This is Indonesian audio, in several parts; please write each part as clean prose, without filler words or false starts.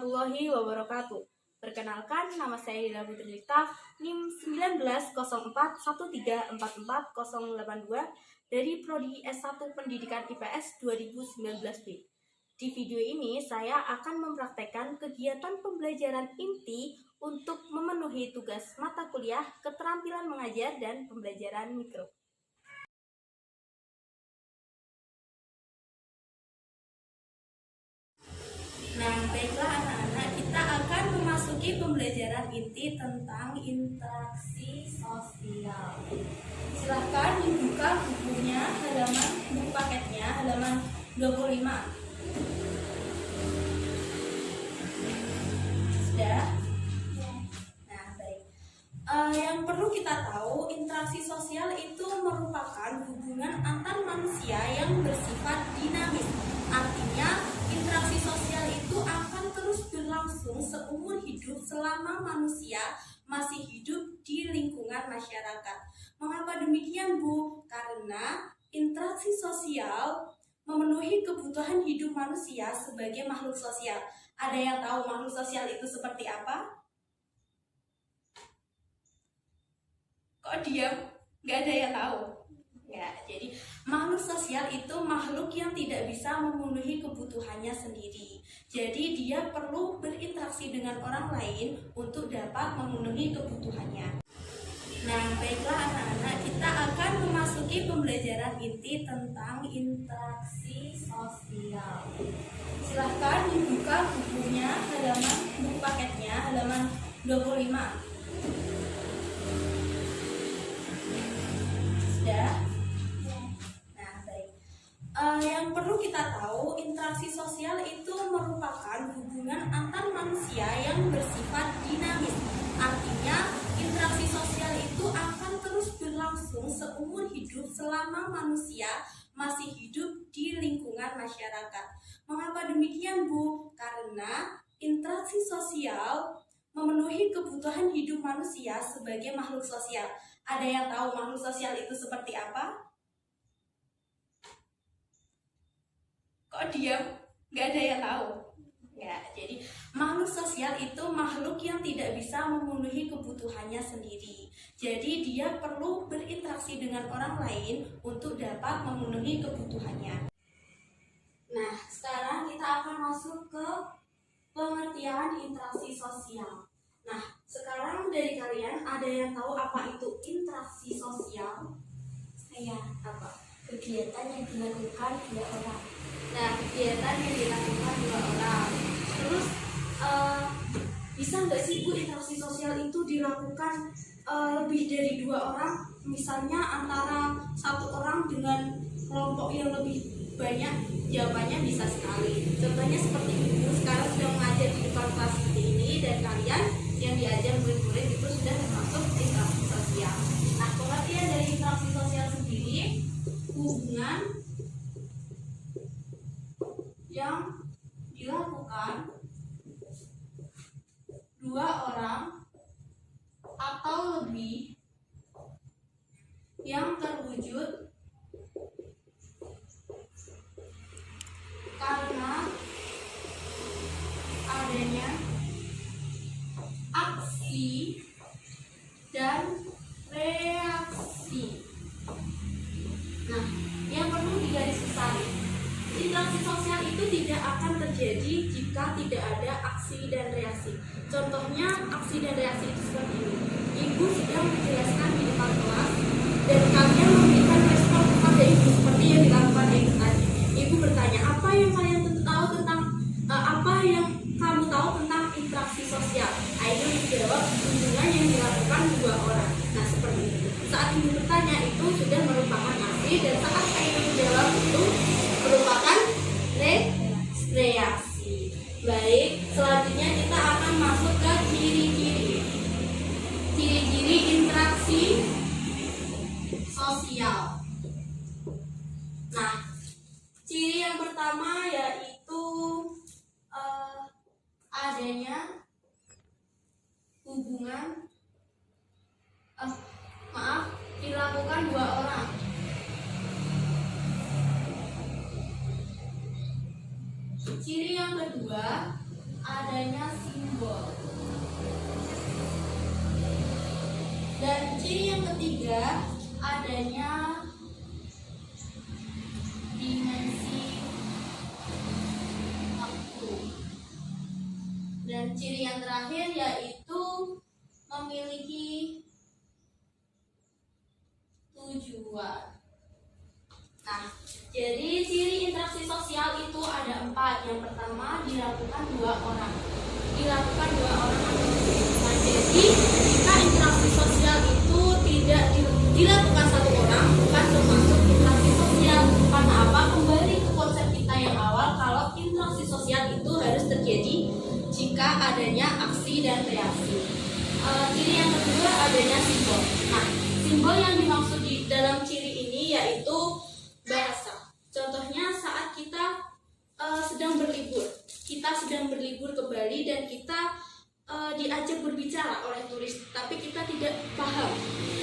warahmatullahi wabarakatuh. Perkenalkan, nama saya Dila Putri Lita, NIM 190413448082 dari Prodi S1 Pendidikan IPS 2019B. Di video ini, saya akan mempraktekkan kegiatan pembelajaran inti untuk memenuhi tugas mata kuliah keterampilan mengajar dan pembelajaran mikro. Nah, baiklah anak-anak, kita akan memasuki pembelajaran inti tentang interaksi sosial. Silahkan dibuka bukunya, buku paketnya, halaman 25. Sudah? Nah, baik. Yang perlu kita tahu, interaksi sosial itu merupakan hubungan antar manusia yang bersifat dinamis. Artinya, interaksi sosial itu akan terus berlangsung seumur hidup selama manusia masih hidup di lingkungan masyarakat. Mengapa demikian, Bu? Karena interaksi sosial memenuhi kebutuhan hidup manusia sebagai makhluk sosial. Ada yang tahu makhluk sosial itu seperti apa? Kok diam? Nggak ada yang tahu? Ya, jadi makhluk sosial itu makhluk yang tidak bisa memenuhi kebutuhannya sendiri. Jadi dia perlu berinteraksi dengan orang lain untuk dapat memenuhi kebutuhannya. Nah, baiklah anak-anak, kita akan memasuki pembelajaran inti tentang interaksi sosial. Silahkan dibuka bukunya, buku paketnya, halaman 25. Sudah? Yang perlu kita tahu, interaksi sosial itu merupakan hubungan antar manusia yang bersifat dinamis. Artinya, interaksi sosial itu akan terus berlangsung seumur hidup selama manusia masih hidup di lingkungan masyarakat. Mengapa demikian, Bu? Karena interaksi sosial memenuhi kebutuhan hidup manusia sebagai makhluk sosial. Ada yang tahu makhluk sosial itu seperti apa? Kok diam? Nggak ada yang tahu? Ya, jadi makhluk sosial itu makhluk yang tidak bisa memenuhi kebutuhannya sendiri. Jadi dia perlu berinteraksi dengan orang lain untuk dapat memenuhi kebutuhannya. Nah, sekarang kita akan masuk ke pengertian interaksi sosial. Nah, sekarang dari kalian ada yang tahu apa itu interaksi sosial? Saya apa? Kegiatan yang dilakukan dua orang. Nah, kegiatan yang dilakukan dua orang. Terus bisa nggak sih, Bu, interaksi sosial itu dilakukan lebih dari dua orang? Misalnya antara satu orang dengan kelompok yang lebih banyak? Jawabannya bisa sekali. Contohnya seperti Ibu sekarang sudah mengajar di depan kelas seperti ini, dan kalian yang diajar murid-murid itu sudah termasuk interaksi sosial. Nah, pengertian dari interaksi sosial sendiri, hubungan yang dilakukan dua orang atau lebih yang terwujud karena adanya aksi dan reaksi. Nah, yang perlu digarisbawahi, interaksi sosial itu tidak akan terjadi jika tidak ada aksi dan reaksi. Contohnya, aksi dan reaksi itu seperti ini. Ibu sedang menjelaskan di depan kelas dan kalian memberikan respon kepada ibu seperti yang dilakukan ibu tadi. Ibu bertanya, apa yang kalian tahu tentang interaksi sosial? Ibu menjawab, hubungan yang dilakukan dua orang. Nah, seperti itu. Saat ibu bertanya itu sudah merupakan aksi, dan saat ibu menjawab itu merupakan reaksi. Baik, selanjutnya kita akan masuk ke ciri-ciri interaksi sosial. Nah, ciri yang pertama yaitu adanya hubungan dilakukan dua orang. Ciri yang kedua adanya simbol. Dan ciri yang ketiga, adanya dimensi waktu. Dan ciri yang terakhir yaitu memiliki tujuan. Nah, jadi ciri interaksi sosial itu ada 4. Yang pertama, dilakukan dua orang. Nah, jadi jika interaksi sosial itu tidak dilakukan satu orang, bukan termasuk interaksi sosial. Karena apa? Kembali ke konsep kita yang awal, kalau interaksi sosial itu harus terjadi jika adanya aksi dan reaksi. Ciri yang kedua, adanya simbol. Nah, simbol yang dimaksud di dalam ciri ini yaitu bahasa. Contohnya saat kita sedang berlibur ke Bali dan kita diajak berbicara oleh turis, tapi kita tidak paham.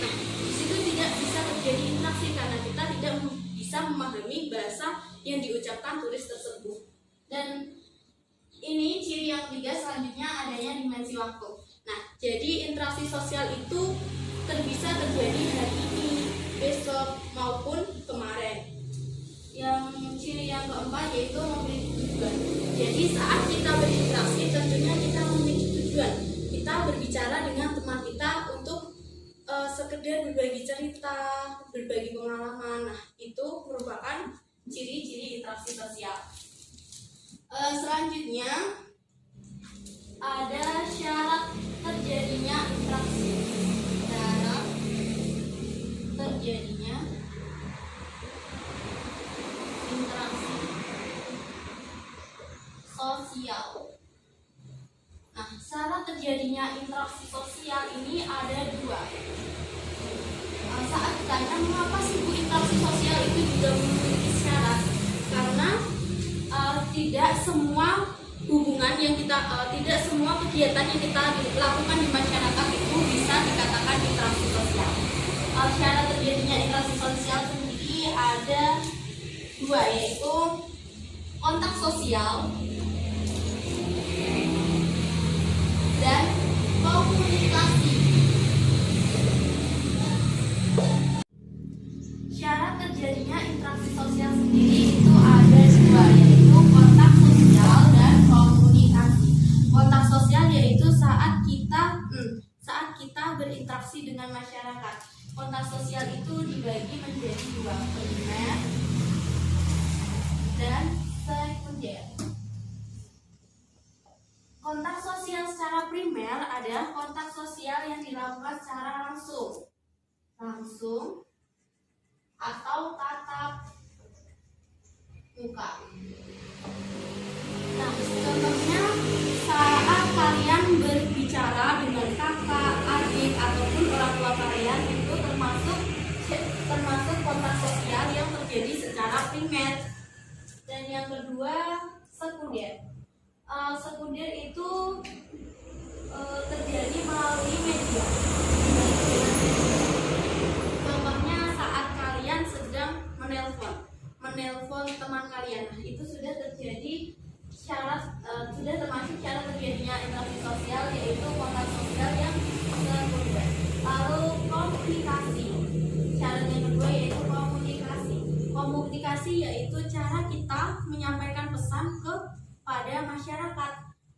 Nah, di situ tidak bisa terjadi interaksi karena kita tidak bisa memahami bahasa yang diucapkan turis tersebut. Dan ini ciri yang ketiga, selanjutnya adanya dimensi waktu. Nah, jadi interaksi sosial itu bisa terjadi hari ini, besok maupun kemarin. Yang ciri yang keempat yaitu memiliki tujuan. Jadi saat kita berinteraksi tentunya kita memiliki tujuan. Kita berbicara dengan teman kita untuk sekedar berbagi cerita, berbagi pengalaman. Nah, itu merupakan ciri-ciri interaksi sosial. Selanjutnya ada syarat terjadinya interaksi. Syarat terjadinya interaksi sosial. Nah, syarat terjadinya interaksi sosial ini ada 2. Saat ditanya mengapa sih Bu interaksi sosial itu juga memiliki syarat, karena tidak semua hubungan yang kita tidak semua kegiatan yang kita lakukan di masyarakat itu bisa dikatakan interaksi sosial. Syarat terjadinya interaksi sosial sendiri ada 2, yaitu kontak sosial dan komunikasi. Syarat terjadinya interaksi sosial sendiri itu ada 2, yaitu kontak sosial dan komunikasi. Kontak sosial yaitu saat kita berinteraksi dengan masyarakat. Kontak sosial itu dibagi menjadi 2, primer dan sekunder. Kontak sosial secara primer adalah kontak sosial yang dilakukan secara langsung atau tatap muka. Nah, contohnya saat kalian berbicara dengan kakak, adik, ataupun orang tua kalian, itu termasuk kontak sosial yang terjadi secara primer. Dan yang kedua, sekunder. Sekunder itu terjadi melalui media. Contohnya saat kalian sedang menelpon teman kalian, nah, itu sudah terjadi sudah termasuk syarat terjadinya interaksi sosial, yaitu kontak sosial yang sekunder. Lalu komunikasi. Syarat yang kedua yaitu komunikasi. Komunikasi yaitu cara kita menyampaikan pesan kepada masyarakat.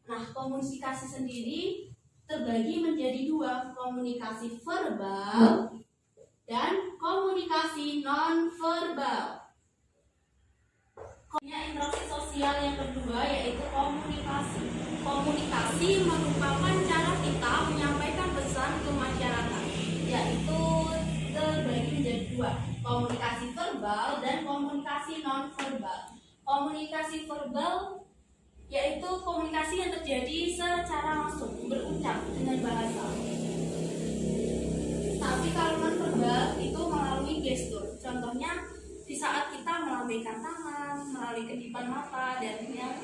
Nah, komunikasi sendiri terbagi menjadi 2, komunikasi verbal dan komunikasi non-verbal. Interaksi sosial yang kedua yaitu komunikasi. Komunikasi merupakan cara kita menyampaikan pesan ke masyarakat, yaitu terbagi menjadi 2, komunikasi verbal dan komunikasi non-verbal. Komunikasi verbal yaitu komunikasi yang terjadi secara langsung, berucap dengan bahasa. Tapi kalau non-verbal itu melalui gestur. Contohnya di saat kita melambaikan tangan, melalui kedipan mata, dan yang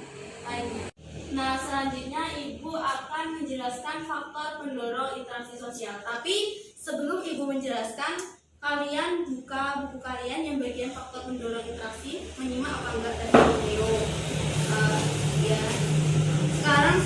lainnya. Nah, selanjutnya Ibu akan menjelaskan faktor pendorong interaksi sosial. Tapi sebelum Ibu menjelaskan, kalian buka buku kalian yang bagian faktor pendorong interaksi, menyimak apa enggak tadi video. Ya. Sekarang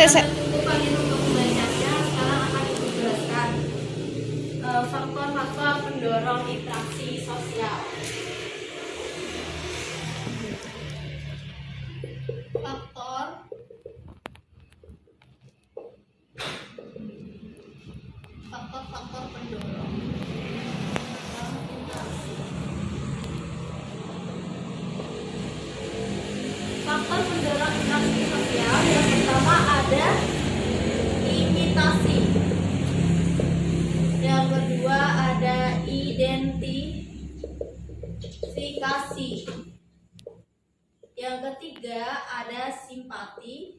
Karena cukup kalian untuk membacanya, sekarang akan ibu jelaskan faktor-faktor pendorong interaksi sosial. Faktor-faktor pendorong interaksi. Faktor pendorong interaksi sosial yang pertama ada imitasi. Yang kedua ada identifikasi. Yang ketiga ada simpati.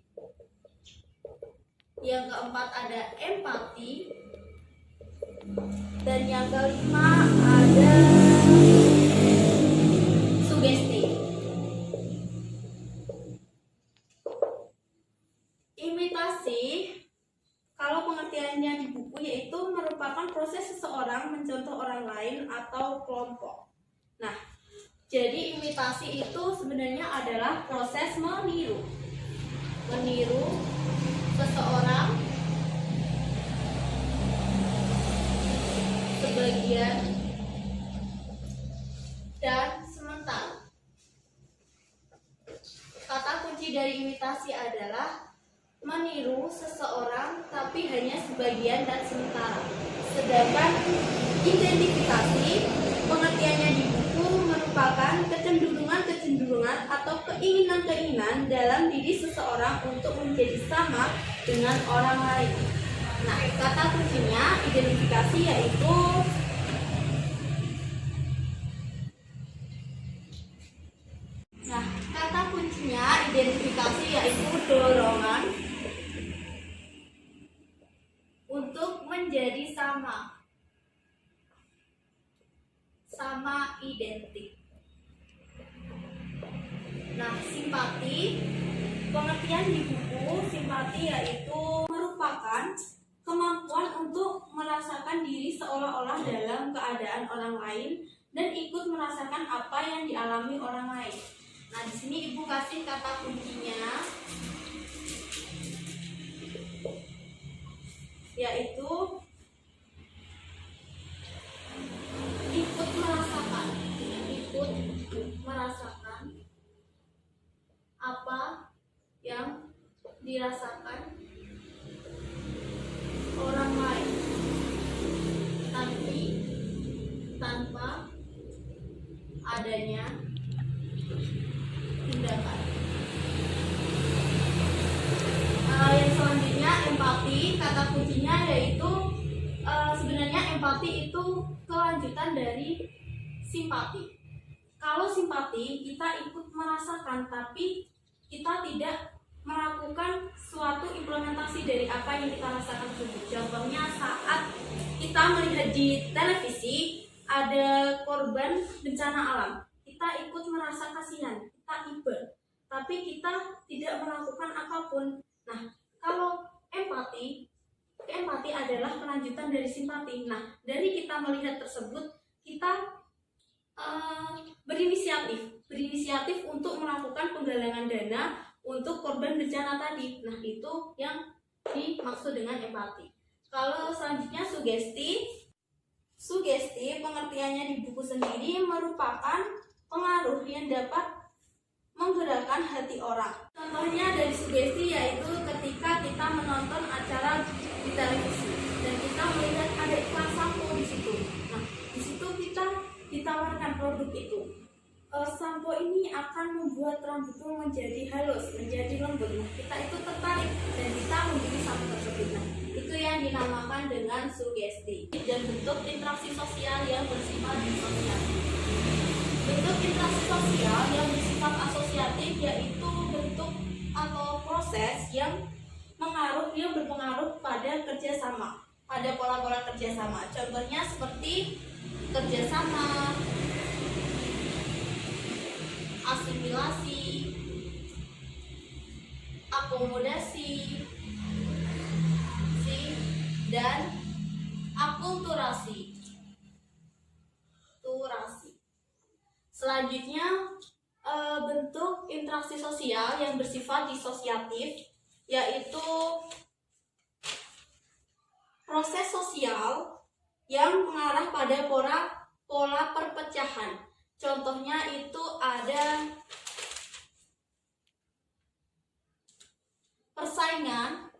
Yang keempat ada empati. Dan yang kelima ada sugesti. Imitasi, kalau pengertiannya di buku, yaitu merupakan proses seseorang mencontoh orang lain atau kelompok. Nah, jadi imitasi itu sebenarnya adalah proses meniru seseorang sebagian dan sementara. Kata kunci dari imitasi adalah meniru seseorang tapi hanya sebagian dan sementara. Sedangkan identifikasi, pengertiannya di buku, merupakan kecenderungan atau keinginan dalam diri seseorang untuk menjadi sama dengan orang lain. Nah, kata kuncinya identifikasi yaitu dorongan untuk menjadi sama identik. Nah, simpati, pengertian di buku, simpati yaitu merupakan kemampuan untuk merasakan diri seolah-olah dalam keadaan orang lain dan ikut merasakan apa yang dialami orang lain. Nah, di sini Ibu kasih kata kuncinya, yaitu ikut merasakan apa yang dirasakan orang lain, tapi tanpa adanya tindakan. Yang selanjutnya empati, kata kuncinya yaitu sebenarnya empati itu kelanjutan dari simpati. Kalau simpati kita ikut merasakan tapi kita tidak melakukan suatu implementasi dari apa yang kita rasakan tersebut. Contohnya saat kita melihat di televisi ada korban bencana alam, kita ikut merasa kasihan, kita iba, tapi kita tidak melakukan apapun. Nah, kalau empati adalah kelanjutan dari simpati. Nah, dari kita melihat tersebut, kita berinisiatif untuk melakukan penggalangan dana untuk korban bencana tadi. Nah, itu yang dimaksud dengan empati. Kalau selanjutnya sugesti pengertiannya di buku sendiri merupakan pengaruh yang dapat menggerakkan hati orang. Contohnya dari sugesti yaitu ketika kita menonton acara di televisi dan kita melihat ada iklan sampo di situ. Nah, di situ kita ditawarkan produk itu. Sampo ini akan membuat rambutmu menjadi halus, menjadi lembut. Nah, kita itu tertarik dan kita membeli sampo tersebut. Nah, itu yang dinamakan dengan sugesti. Dan bentuk interaksi sosial yang bersifat disosiatif. Bentuk interaksi sosial yang bersifat asosiatif yaitu bentuk atau proses yang berpengaruh pada kerjasama, pada pola-pola kerjasama. Contohnya seperti kerjasama, asimilasi, akomodasi, dan akulturasi. Selanjutnya bentuk interaksi sosial yang bersifat disosiatif yaitu proses sosial yang mengarah pada pola perpecahan. Contohnya itu ada persaingan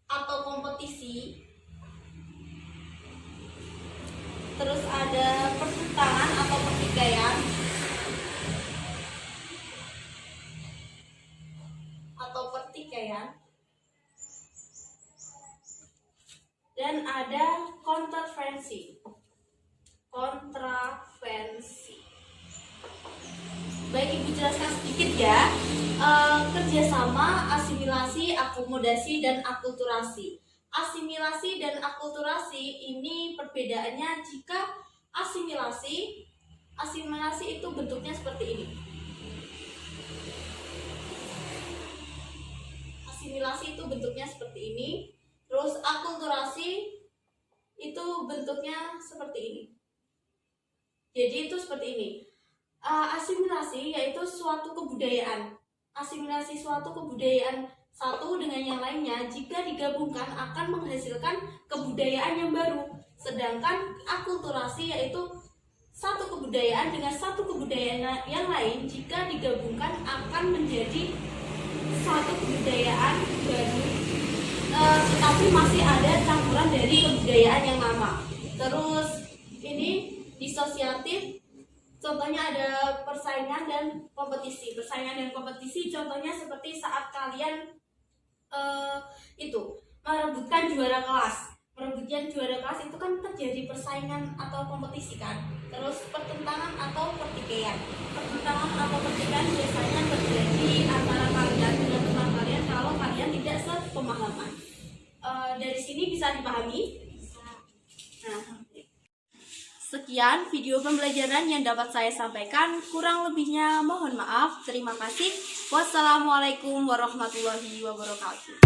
atau kompetisi, terus ada pertentangan atau pertikaian, dan ada kontravensi. Baik, Ibu jelaskan sedikit ya. Kerjasama, asimilasi, akomodasi, dan akulturasi. Asimilasi dan akulturasi ini perbedaannya jika asimilasi itu bentuknya seperti ini. Asimilasi itu bentuknya seperti ini. Terus akulturasi itu bentuknya seperti ini. Jadi itu seperti ini. Asimilasi yaitu suatu kebudayaan. Asimilasi suatu kebudayaan satu dengan yang lainnya jika digabungkan akan menghasilkan kebudayaan yang baru. Sedangkan akulturasi yaitu satu kebudayaan dengan satu kebudayaan yang lain jika digabungkan akan menjadi satu kebudayaan baru, tetapi masih ada campuran dari kebudayaan yang lama. Terus ini disosiatif, contohnya ada persaingan dan kompetisi. Persaingan dan kompetisi contohnya seperti saat kalian merebutkan juara kelas. Merebutkan juara kelas itu kan terjadi persaingan atau kompetisi kan. Terus pertentangan atau pertikaian. Pertentangan atau pertikaian biasanya terjadi antara kalian dengan teman kalian kalau kalian tidak sepemahaman. Dari sini bisa dipahami? Nah, sekian video pembelajaran yang dapat saya sampaikan. Kurang lebihnya mohon maaf. Terima kasih. Wassalamualaikum warahmatullahi wabarakatuh.